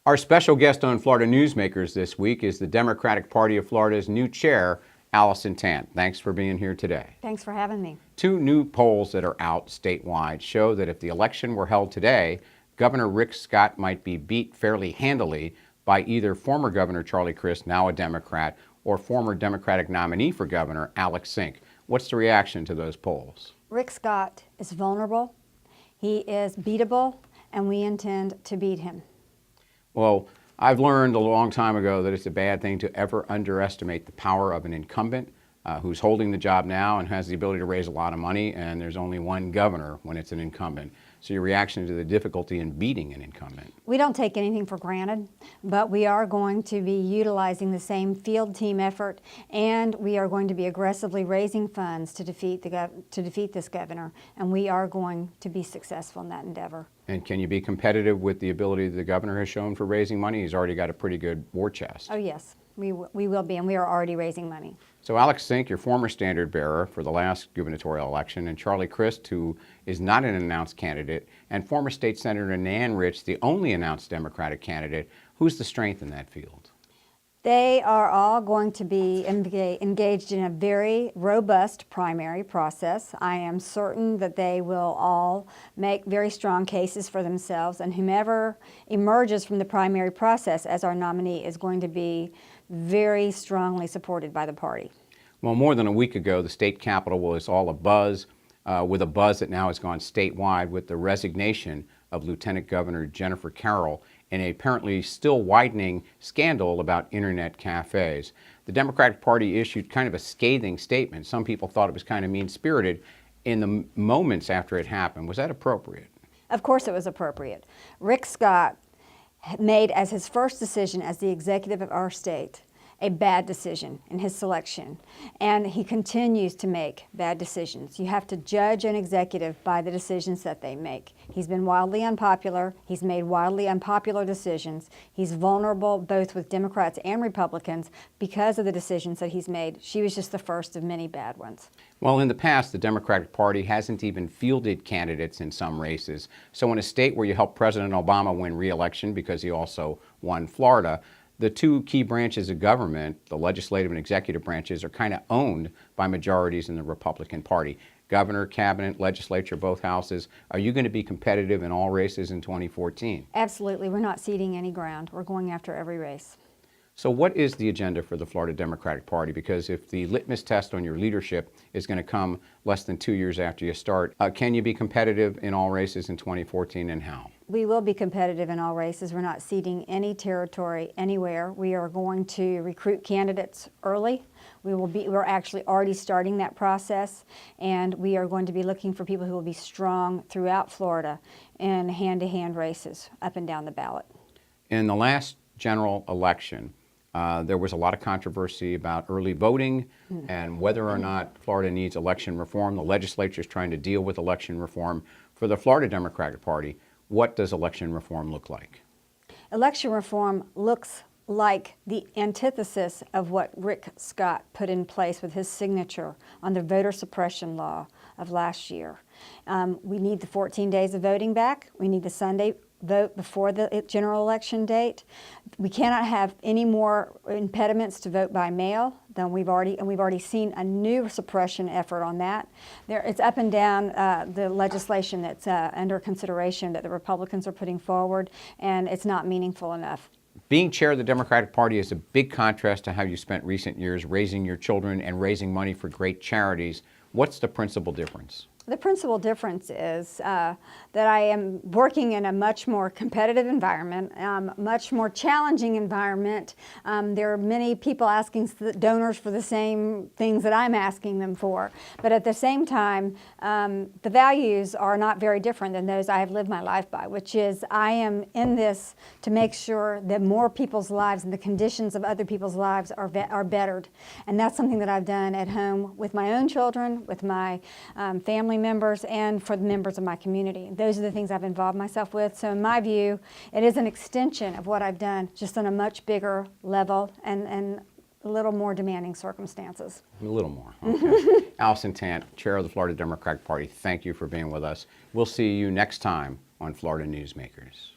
Our special guest on Florida Newsmakers this week is the Democratic Party of Florida's new chair, Allison Tant. Thanks for being here today. Thanks for having me. Two new polls that are out statewide show that if the election were held today, Governor Rick Scott might be beat fairly handily by either former Governor Charlie Crist, now a Democrat, or former Democratic nominee for governor, Alex Sink. What's the reaction to those polls? Rick Scott is vulnerable, he is beatable, and we intend to beat him. Well, I've learned a long time ago that it's a bad thing to ever underestimate the power of an incumbent who's holding the job now and has the ability to raise a lot of money, and there's only one governor when it's an incumbent. So your reaction to the difficulty in beating an incumbent? We don't take anything for granted, but we are going to be utilizing the same field team effort, and we are going to be aggressively raising funds to defeat this governor, and we are going to be successful in that endeavor. And can you be competitive with the ability the governor has shown for raising money? He's already got a pretty good war chest. Oh yes, we will be, and we are already raising money. So Alex Sink, your former standard bearer for the last gubernatorial election, and Charlie Crist, who is not an announced candidate, and former State Senator Nan Rich, the only announced Democratic candidate, who's the strength in that field? They are all going to be engaged in a very robust primary process. I am certain that they will all make very strong cases for themselves, and whomever emerges from the primary process as our nominee is going to be very strongly supported by the party. Well, more than a week ago, the state capitol was all abuzz, with a buzz that now has gone statewide with the resignation of Lieutenant Governor Jennifer Carroll in a apparently still widening scandal about internet cafes. The Democratic Party issued kind of a scathing statement. Some people thought it was kind of mean-spirited in the moments after it happened. Was that appropriate? Of course it was appropriate. Rick Scott made as his first decision as the executive of our state a bad decision in his selection, and he continues to make bad decisions. You have to judge an executive by the decisions that they make. He's been wildly unpopular. He's made wildly unpopular decisions. He's vulnerable both with Democrats and Republicans because of the decisions that he's made. She was just the first of many bad ones. Well, in the past, the Democratic Party hasn't even fielded candidates in some races. So in a state where you helped President Obama win re-election because he also won Florida, the two key branches of government, the legislative and executive branches, are kind of owned by majorities in the Republican Party. Governor, cabinet, legislature, both houses. Are you going to be competitive in all races in 2014? Absolutely. We're not ceding any ground. We're going after every race. So what is the agenda for the Florida Democratic Party? Because if the litmus test on your leadership is going to come less than 2 years after you start, can you be competitive in all races in 2014, and how? We will be competitive in all races. We're not ceding any territory anywhere. We are going to recruit candidates early. We're actually already starting that process, and we are going to be looking for people who will be strong throughout Florida in hand-to-hand races up and down the ballot. In the last general election, there was a lot of controversy about early voting and whether or not Florida needs election reform. The legislature is trying to deal with election reform. For the Florida Democratic Party, what does election reform look like? Election reform looks like the antithesis of what Rick Scott put in place with his signature on the voter suppression law of last year. We need the 14 days of voting back. We need the Sunday vote before the general election date. We cannot have any more impediments to vote by mail than we've already seen a new suppression effort on that. It's up and down the legislation that's under consideration that the Republicans are putting forward, and it's not meaningful enough. Being chair of the Democratic Party is a big contrast to how you spent recent years raising your children and raising money for great charities. What's the principal difference? The principal difference is that I am working in a much more competitive environment, much more challenging environment. There are many people asking donors for the same things that I'm asking them for. But at the same time, the values are not very different than those I have lived my life by, which is I am in this to make sure that more people's lives and the conditions of other people's lives are bettered. And that's something that I've done at home with my own children, with my family members, and for the members of my community. Those are the things I've involved myself with. So in my view, it is an extension of what I've done, just on a much bigger level and a little more demanding circumstances. A little more. Okay. Allison Tant, Chair of the Florida Democratic Party, thank you for being with us. We'll see you next time on Florida Newsmakers.